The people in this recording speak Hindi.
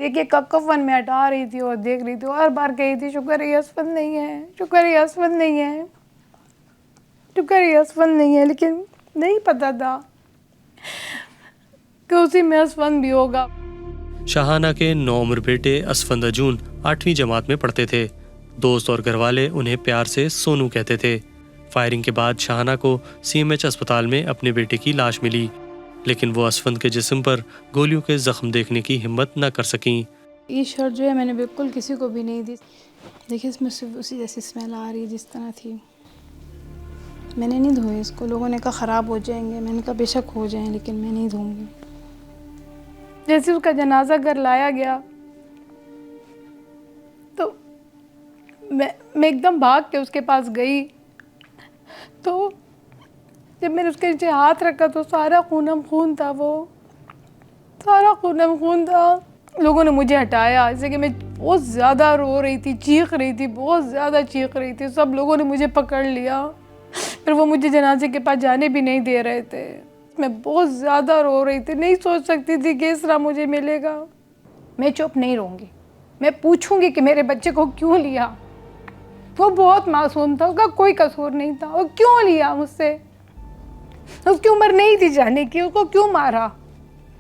एक एक कफन में हटा रही थी और देख रही थी, हर बार कही थी शुक्र है असफंद नहीं है, शुक्र है असफंद नहीं है, शुक्र है असफंद नहीं है। लेकिन नहीं पता था कि उसी में असफंद भी होगा। शाहाना के नौउम्र बेटे असफंद अर्जुन 8वीं जमात में पढ़ते थे। दोस्त और घरवाले उन्हें प्यार से सोनू कहते थे। फायरिंग के बाद शाहाना को सीएमएच अस्पताल में अपने बेटे की लाश मिली, लेकिन वो असफंद के जिस्म पर गोलियों के जख्म देखने की हिम्मत न कर सकीं। ये शर्ट जो है मैंने बिल्कुल किसी को भी नहीं दी। देखिए इसमें सिर्फ उसी जैसी स्मेल आ रही है जिस तरह थी। मैंने नहीं धोए इसको, लोगों ने कहा ख़राब हो जाएंगे, मैंने कहा बेशक हो जाएं लेकिन मैं नहीं धोऊंगी। जैसे उसका जनाजा घर लाया गया तो मैं एकदम भाग के उसके पास गई, तो जब मैंने उसके नीचे हाथ रखा तो सारा खूनम खून था, वो सारा खूनम खून था। लोगों ने मुझे हटाया, जैसे कि मैं बहुत ज़्यादा रो रही थी, चीख रही थी, बहुत ज़्यादा चीख रही थी। सब लोगों ने मुझे पकड़ लिया, फिर वो मुझे जनाजे के पास जाने भी नहीं दे रहे थे। मैं बहुत ज़्यादा रो रही थी, नहीं सोच सकती थी कि इस तरह मुझे मिलेगा। मैं चुप नहीं रहूँगी, मैं पूछूंगी कि मेरे बच्चे को क्यों लिया। वो बहुत मासूम था, उसका कोई कसूर नहीं था, और क्यों लिया मुझसे? उसकी उम्र नहीं थी जाने की, उसको क्यों मारा?